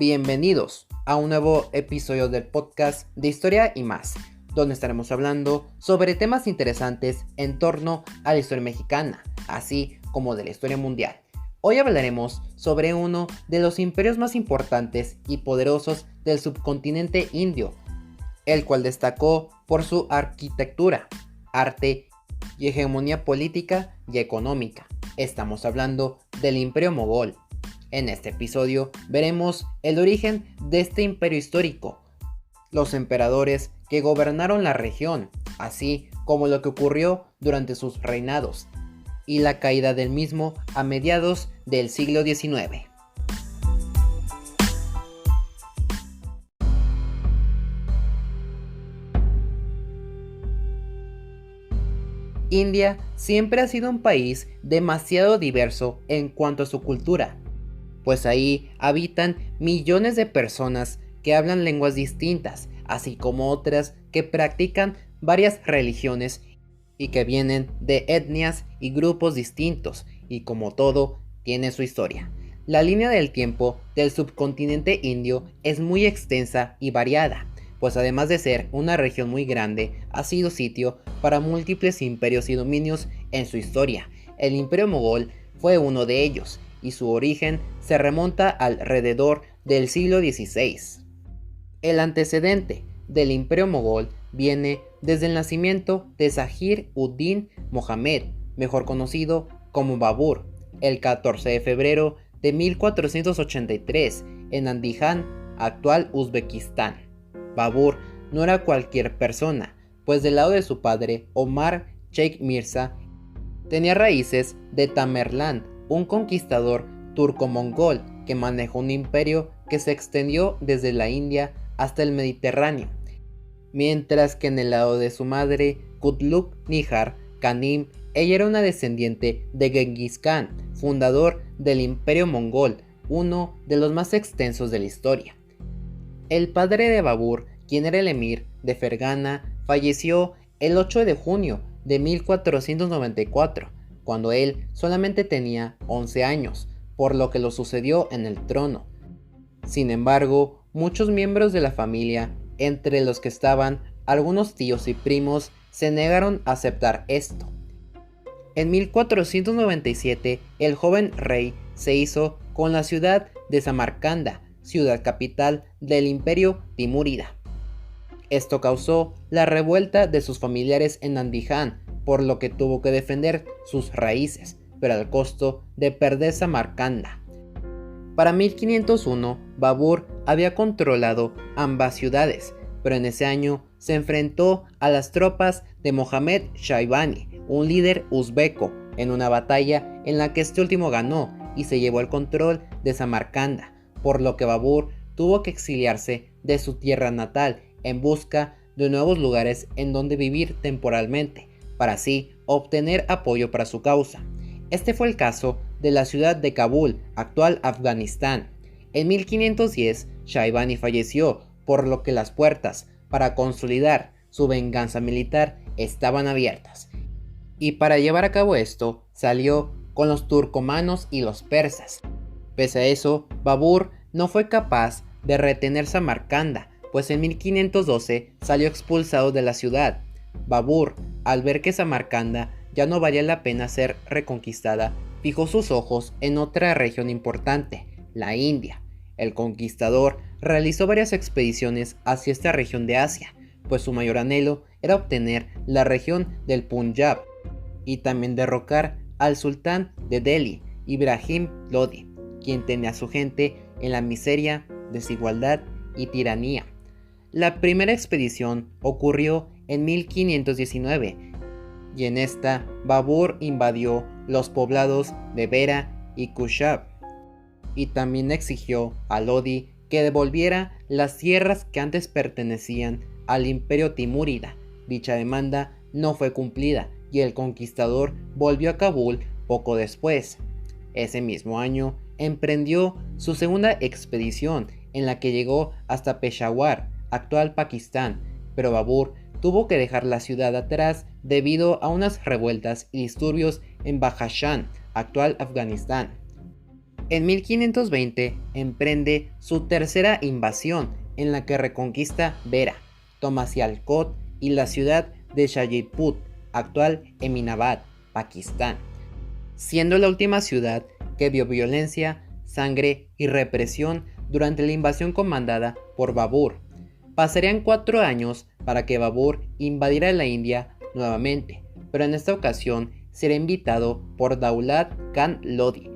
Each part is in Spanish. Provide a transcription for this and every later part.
Bienvenidos a un nuevo episodio del podcast de Historia y más, donde estaremos hablando sobre temas interesantes en torno a la historia mexicana, así como de la historia mundial. Hoy hablaremos sobre uno de los imperios más importantes y poderosos del subcontinente indio, el cual destacó por su arquitectura, arte y hegemonía política y económica. Estamos hablando del Imperio Mogol. En este episodio veremos el origen de este imperio histórico, los emperadores que gobernaron la región, así como lo que ocurrió durante sus reinados, y la caída del mismo a mediados del siglo XIX. India siempre ha sido un país demasiado diverso en cuanto a su cultura, pues ahí habitan millones de personas que hablan lenguas distintas, así como otras que practican varias religiones y que vienen de etnias y grupos distintos, y como todo, tiene su historia. La línea del tiempo del subcontinente indio es muy extensa y variada, pues además de ser una región muy grande, ha sido sitio para múltiples imperios y dominios en su historia. El Imperio Mogol fue uno de ellos, y su origen se remonta alrededor del siglo XVI. El antecedente del Imperio Mogol viene desde el nacimiento de Zahir-ud-Din Mohammed, mejor conocido como Babur, el 14 de febrero de 1483 en Andijan, actual Uzbekistán. Babur no era cualquier persona, pues del lado de su padre, Omar Sheikh Mirza, tenía raíces de Tamerlán, un conquistador turco-mongol que manejó un imperio que se extendió desde la India hasta el Mediterráneo, mientras que en el lado de su madre, Kutluk Nihar Kanim, ella era una descendiente de Genghis Khan, fundador del Imperio Mongol, uno de los más extensos de la historia. El padre de Babur, quien era el emir de Fergana, falleció el 8 de junio de 1494, cuando él solamente tenía 11 años, por lo que lo sucedió en el trono. Sin embargo, muchos miembros de la familia, entre los que estaban algunos tíos y primos, se negaron a aceptar esto. En 1497, el joven rey se hizo con la ciudad de Samarcanda, ciudad capital del imperio timúrida. Esto causó la revuelta de sus familiares en Andijan, por lo que tuvo que defender sus raíces, pero al costo de perder Samarcanda. Para 1501, Babur había controlado ambas ciudades, pero en ese año se enfrentó a las tropas de Mohammad Shaybani, un líder uzbeco, en una batalla en la que este último ganó y se llevó el control de Samarcanda, por lo que Babur tuvo que exiliarse de su tierra natal en busca de nuevos lugares en donde vivir temporalmente, para así obtener apoyo para su causa. Este fue el caso de la ciudad de Kabul, actual Afganistán. En 1510, Shaybani falleció, por lo que las puertas para consolidar su venganza militar estaban abiertas. Y para llevar a cabo esto, salió con los turcomanos y los persas. Pese a eso, Babur no fue capaz de retener Samarcanda, pues en 1512 salió expulsado de la ciudad. Babur, al ver que Samarcanda ya no valía la pena ser reconquistada, fijó sus ojos en otra región importante, la India. El conquistador realizó varias expediciones hacia esta región de Asia, pues su mayor anhelo era obtener la región del Punjab y también derrocar al sultán de Delhi, Ibrahim Lodi, quien tenía a su gente en la miseria, desigualdad y tiranía. La primera expedición ocurrió en 1519, y en esta Babur invadió los poblados de Bera y Kushab, y también exigió a Lodi que devolviera las tierras que antes pertenecían al imperio timúrida. Dicha demanda no fue cumplida, y el conquistador volvió a Kabul poco después. Ese mismo año emprendió su segunda expedición, en la que llegó hasta Peshawar, actual Pakistán, pero Babur tuvo que dejar la ciudad atrás debido a unas revueltas y disturbios en Bajashan, actual Afganistán. En 1520 emprende su tercera invasión, en la que reconquista Bera, toma Sialkot y la ciudad de Shajiput, actual Eminabad, Pakistán, siendo la última ciudad que vio violencia, sangre y represión durante la invasión comandada por Babur. Pasarían 4 años para que Babur invadiera la India nuevamente, pero en esta ocasión será invitado por Daulat Khan Lodi,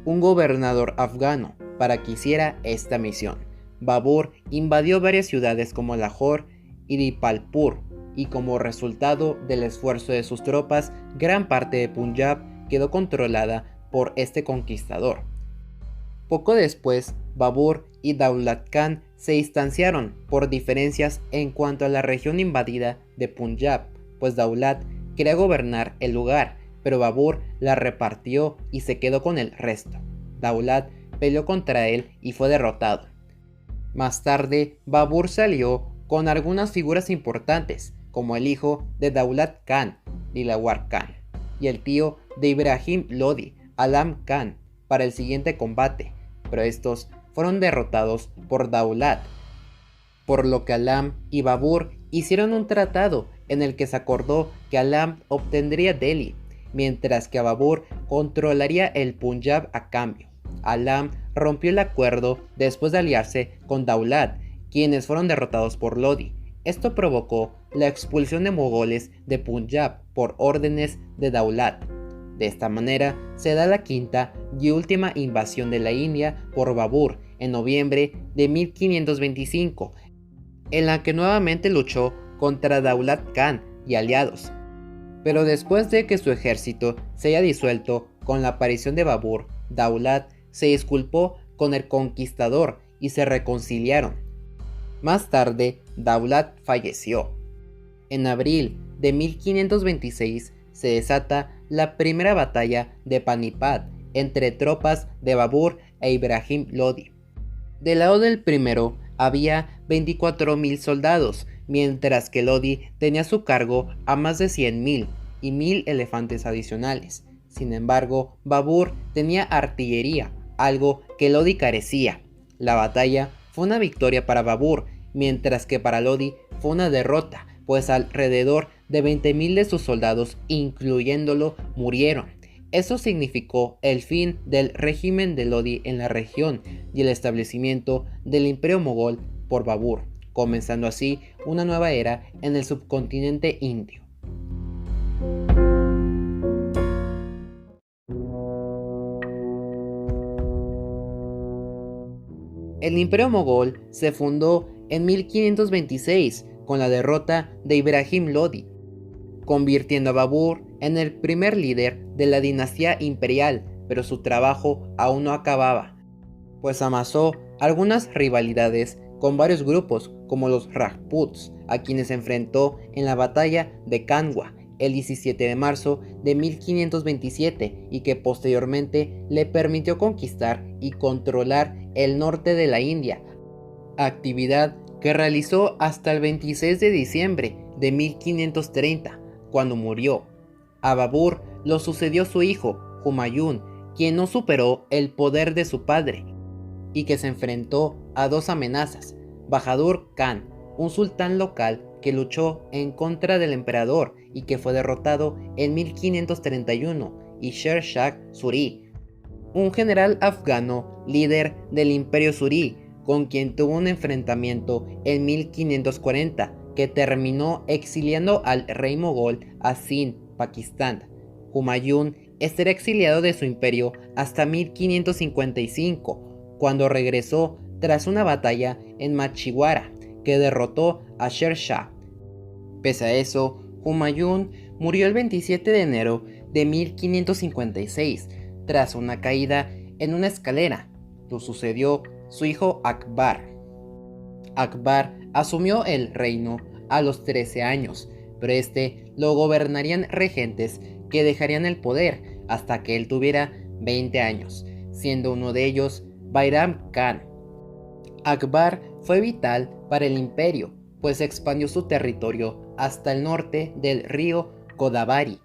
un gobernador afgano, para que hiciera esta misión. Babur invadió varias ciudades como Lahore y Dipalpur, y como resultado del esfuerzo de sus tropas, gran parte de Punjab quedó controlada por este conquistador. Poco después, Babur y Daulat Khan se distanciaron por diferencias en cuanto a la región invadida de Punjab, pues Daulat quería gobernar el lugar, pero Babur la repartió y se quedó con el resto. Daulat peleó contra él y fue derrotado. Más tarde, Babur salió con algunas figuras importantes, como el hijo de Daulat Khan, Dilawar Khan, y el tío de Ibrahim Lodi, Alam Khan, para el siguiente combate, pero estos fueron derrotados por Daulat, por lo que Alam y Babur hicieron un tratado en el que se acordó que Alam obtendría Delhi, mientras que Babur controlaría el Punjab a cambio. Alam rompió el acuerdo después de aliarse con Daulat, quienes fueron derrotados por Lodi. Esto provocó la expulsión de mogoles de Punjab por órdenes de Daulat. De esta manera se da la quinta y última invasión de la India por Babur en noviembre de 1525, en la que nuevamente luchó contra Daulat Khan y aliados. Pero después de que su ejército se haya disuelto con la aparición de Babur, Daulat se disculpó con el conquistador y se reconciliaron. Más tarde, Daulat falleció. En abril de 1526 se desata la primera batalla de Panipat entre tropas de Babur e Ibrahim Lodi. Del lado del primero había 24.000 soldados, mientras que Lodi tenía a su cargo a más de 100.000 y 1.000 elefantes adicionales. Sin embargo, Babur tenía artillería, algo que Lodi carecía. La batalla fue una victoria para Babur, mientras que para Lodi fue una derrota, pues alrededor de 20.000 de sus soldados, incluyéndolo, murieron. Eso significó el fin del régimen de Lodi en la región y el establecimiento del imperio mogol por Babur, comenzando así una nueva era en el subcontinente indio. El imperio mogol se fundó en 1526 con la derrota de Ibrahim Lodi, convirtiendo a Babur en el primer líder de la dinastía imperial, pero su trabajo aún no acababa, pues amasó algunas rivalidades con varios grupos como los Rajputs, a quienes se enfrentó en la batalla de Kanwa el 17 de marzo de 1527 y que posteriormente le permitió conquistar y controlar el norte de la India, actividad que realizó hasta el 26 de diciembre de 1530, cuando murió. A Babur lo sucedió su hijo, Humayun, quien no superó el poder de su padre y que se enfrentó a dos amenazas: Bahadur Khan, un sultán local que luchó en contra del emperador y que fue derrotado en 1531, y Sher Shah Suri, un general afgano líder del imperio Suri, con quien tuvo un enfrentamiento en 1540 que terminó exiliando al rey mogol a Sindh, Pakistán. Humayun estará exiliado de su imperio hasta 1555, cuando regresó tras una batalla en Machiwara que derrotó a Sher Shah. Pese a eso, Humayun murió el 27 de enero de 1556 tras una caída en una escalera. Lo sucedió su hijo Akbar. Akbar asumió el reino a los 13 años, pero lo gobernarían regentes que dejarían el poder hasta que él tuviera 20 años, siendo uno de ellos Bairam Khan. Akbar fue vital para el imperio, pues expandió su territorio hasta el norte del río Godavari.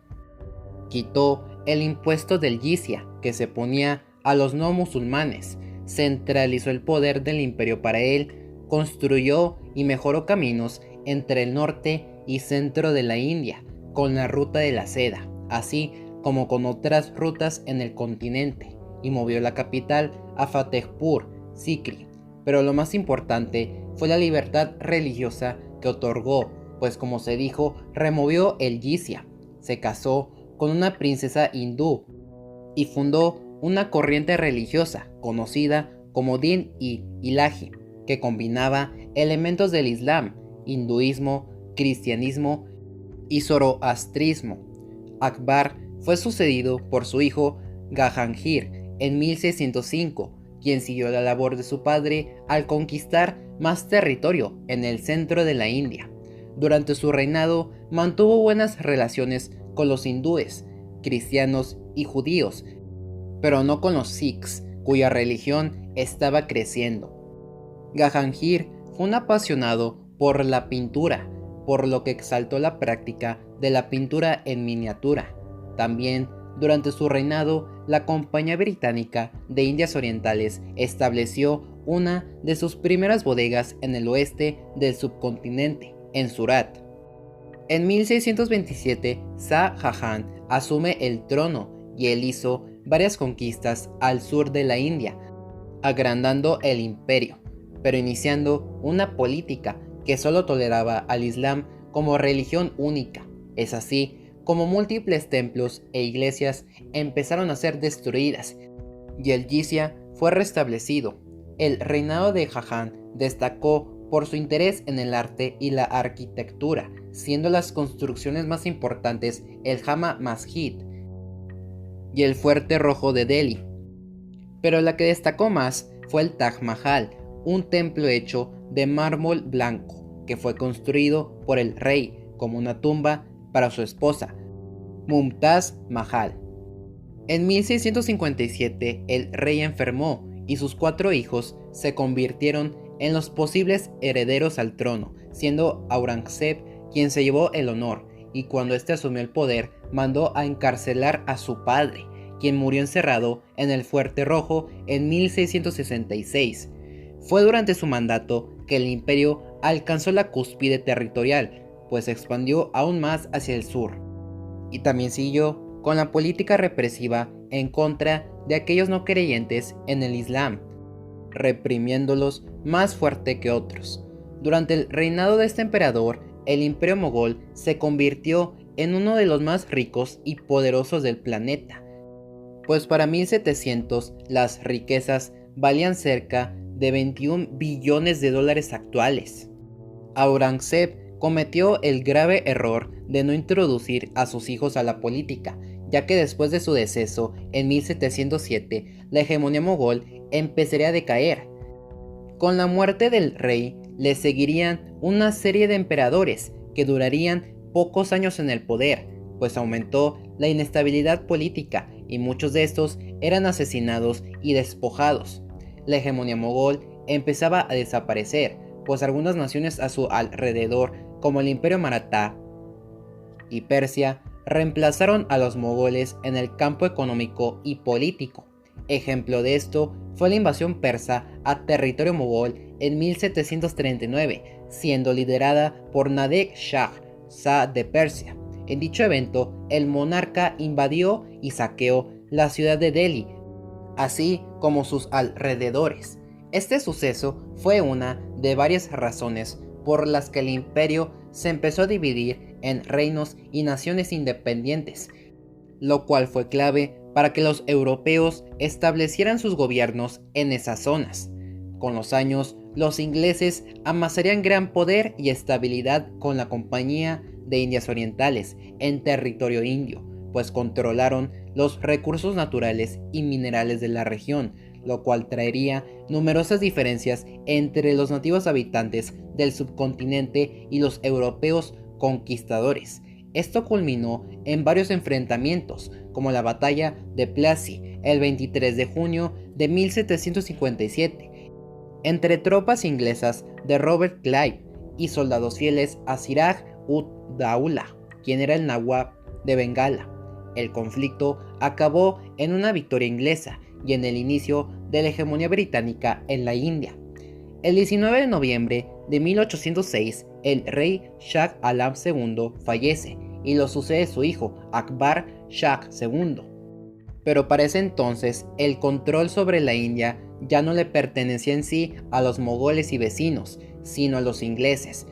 Quitó el impuesto del jizya que se ponía a los no musulmanes, centralizó el poder del imperio para él, construyó y mejoró caminos entre el norte y centro de la India, con la ruta de la seda, así como con otras rutas en el continente, y movió la capital a Fatehpur Sikri. Pero lo más importante fue la libertad religiosa que otorgó, pues como se dijo, removió el jizya, se casó con una princesa hindú y fundó una corriente religiosa conocida como Din y Ilahi, que combinaba elementos del Islam, hinduismo, cristianismo y zoroastrismo. Akbar fue sucedido por su hijo Jahangir en 1605, quien siguió la labor de su padre al conquistar más territorio en el centro de la India. Durante su reinado mantuvo buenas relaciones con los hindúes, cristianos y judíos, pero no con los sikhs, cuya religión estaba creciendo. Jahangir fue un apasionado por la pintura, por lo que exaltó la práctica de la pintura en miniatura. También, durante su reinado, la Compañía Británica de Indias Orientales estableció una de sus primeras bodegas en el oeste del subcontinente, en Surat. En 1627, Shah Jahan asume el trono y él hizo varias conquistas al sur de la India, agrandando el imperio, pero iniciando una política que solo toleraba al Islam como religión única. Es así como múltiples templos e iglesias empezaron a ser destruidas y el jizya fue restablecido. El reinado de Jahan destacó por su interés en el arte y la arquitectura, siendo las construcciones más importantes el Jama Masjid y el Fuerte Rojo de Delhi. Pero la que destacó más fue el Taj Mahal, un templo hecho de mármol blanco, que fue construido por el rey como una tumba para su esposa, Mumtaz Mahal. En 1657 el rey enfermó y sus 4 hijos se convirtieron en los posibles herederos al trono, siendo Aurangzeb quien se llevó el honor, y cuando este asumió el poder mandó a encarcelar a su padre, quien murió encerrado en el Fuerte Rojo en 1666. Fue durante su mandato que el imperio alcanzó la cúspide territorial, pues se expandió aún más hacia el sur, y también siguió con la política represiva en contra de aquellos no creyentes en el Islam, reprimiéndolos más fuerte que otros. Durante el reinado de este emperador, el imperio mogol se convirtió en uno de los más ricos y poderosos del planeta, pues para 1700 las riquezas valían cerca de 21 billones de dólares actuales. Aurangzeb cometió el grave error de no introducir a sus hijos a la política, ya que después de su deceso en 1707, la hegemonía mogol empezaría a decaer. Con la muerte del rey, le seguirían una serie de emperadores que durarían pocos años en el poder, pues aumentó la inestabilidad política y muchos de estos eran asesinados y despojados. La hegemonía mogol empezaba a desaparecer, pues algunas naciones a su alrededor, como el Imperio Maratha y Persia, reemplazaron a los mogoles en el campo económico y político. Ejemplo de esto fue la invasión persa a territorio mogol en 1739, siendo liderada por Nader Shah, Shah de Persia. En dicho evento, el monarca invadió y saqueó la ciudad de Delhi, así como sus alrededores. Este suceso fue una de varias razones por las que el imperio se empezó a dividir en reinos y naciones independientes, lo cual fue clave para que los europeos establecieran sus gobiernos en esas zonas. Con los años, los ingleses amasarían gran poder y estabilidad con la Compañía de Indias Orientales en territorio indio, pues controlaron los recursos naturales y minerales de la región, lo cual traería numerosas diferencias entre los nativos habitantes del subcontinente y los europeos conquistadores. Esto culminó en varios enfrentamientos, como la batalla de Plassey el 23 de junio de 1757, entre tropas inglesas de Robert Clive y soldados fieles a Siraj ud-Daula, quien era el Nawab de Bengala. El conflicto acabó en una victoria inglesa, y en el inicio de la hegemonía británica en la India. El 19 de noviembre de 1806, el rey Shah Alam II fallece y lo sucede su hijo Akbar Shah II. Pero para ese entonces, el control sobre la India ya no le pertenecía en sí a los mogoles y vecinos, sino a los ingleses,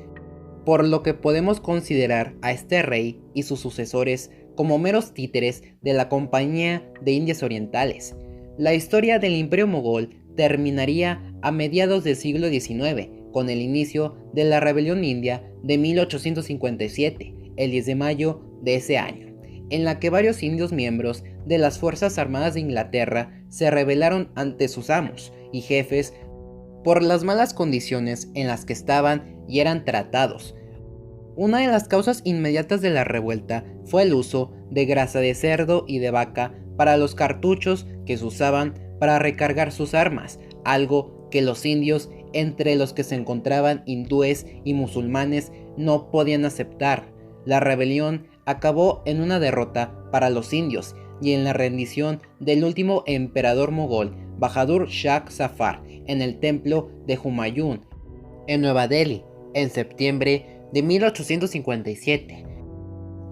por lo que podemos considerar a este rey y sus sucesores como meros títeres de la Compañía de Indias Orientales. La historia del Imperio Mogol terminaría a mediados del siglo XIX, con el inicio de la Rebelión India de 1857, el 10 de mayo de ese año, en la que varios indios miembros de las Fuerzas Armadas de Inglaterra se rebelaron ante sus amos y jefes por las malas condiciones en las que estaban y eran tratados. Una de las causas inmediatas de la revuelta fue el uso de grasa de cerdo y de vaca para los cartuchos que se usaban para recargar sus armas, algo que los indios, entre los que se encontraban hindúes y musulmanes, no podían aceptar. La rebelión acabó en una derrota para los indios y en la rendición del último emperador mogol, Bahadur Shah Zafar, en el templo de Humayun, en Nueva Delhi, en septiembre de 1857.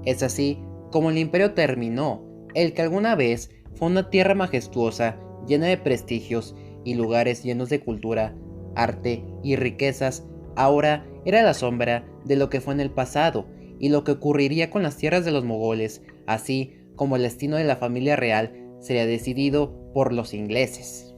Es así como el imperio terminó, el que alguna vez fue una tierra majestuosa, llena de prestigios y lugares llenos de cultura, arte y riquezas, ahora era la sombra de lo que fue en el pasado y lo que ocurriría con las tierras de los mogoles, así como el destino de la familia real sería decidido por los ingleses.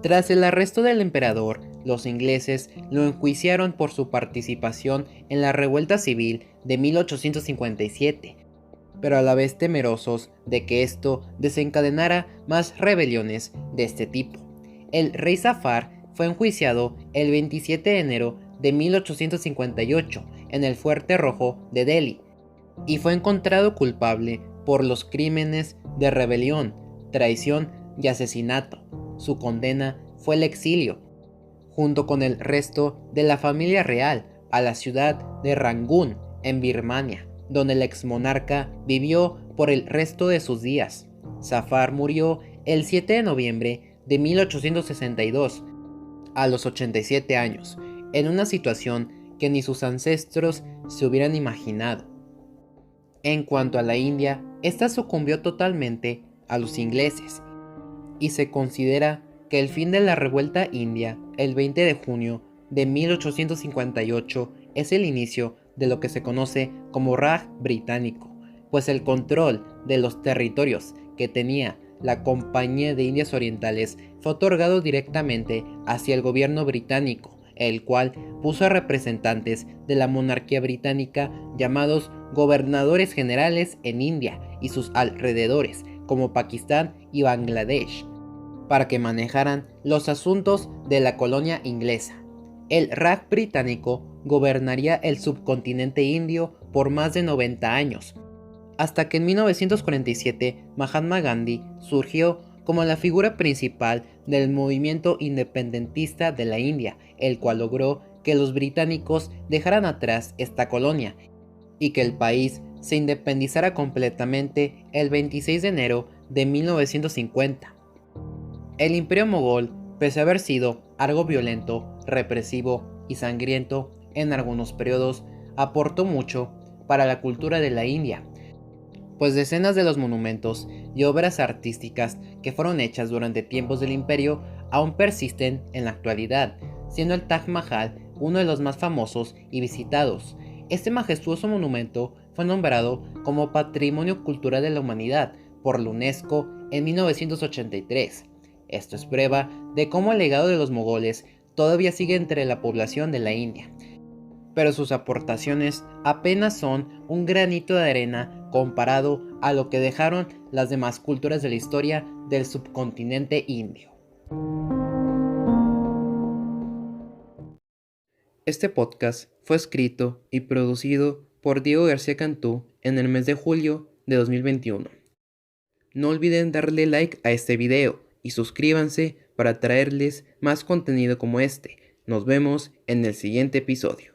Tras el arresto del emperador, los ingleses lo enjuiciaron por su participación en la revuelta civil de 1857, pero a la vez temerosos de que esto desencadenara más rebeliones de este tipo. El rey Zafar fue enjuiciado el 27 de enero de 1858 en el Fuerte Rojo de Delhi y fue encontrado culpable por los crímenes de rebelión, traición y asesinato. Su condena fue el exilio, junto con el resto de la familia real, a la ciudad de Rangún, en Birmania, donde el exmonarca vivió por el resto de sus días. Zafar murió el 7 de noviembre de 1862, a los 87 años, en una situación que ni sus ancestros se hubieran imaginado. En cuanto a la India, esta sucumbió totalmente a los ingleses, y se considera que el fin de la revuelta india, el 20 de junio de 1858, es el inicio de lo que se conoce como Raj británico, pues el control de los territorios que tenía la Compañía de Indias Orientales fue otorgado directamente hacia el gobierno británico, el cual puso a representantes de la monarquía británica llamados gobernadores generales en India y sus alrededores, como Pakistán y Bangladesh, para que manejaran los asuntos de la colonia inglesa. El Raj británico gobernaría el subcontinente indio por más de 90 años, hasta que en 1947 Mahatma Gandhi surgió como la figura principal del movimiento independentista de la India, el cual logró que los británicos dejaran atrás esta colonia y que el país se independizara completamente el 26 de enero de 1950. El imperio mogol, pese a haber sido algo violento, represivo y sangriento en algunos periodos, aportó mucho para la cultura de la India, pues decenas de los monumentos y obras artísticas que fueron hechas durante tiempos del imperio aún persisten en la actualidad, siendo el Taj Mahal uno de los más famosos y visitados. Este majestuoso monumento fue nombrado como Patrimonio Cultural de la Humanidad por la UNESCO en 1983. Esto es prueba de cómo el legado de los mogoles todavía sigue entre la población de la India, pero sus aportaciones apenas son un granito de arena comparado a lo que dejaron las demás culturas de la historia del subcontinente indio. Este podcast fue escrito y producido por Diego García Cantú en el mes de julio de 2021. No olviden darle like a este video y suscríbanse para traerles más contenido como este. Nos vemos en el siguiente episodio.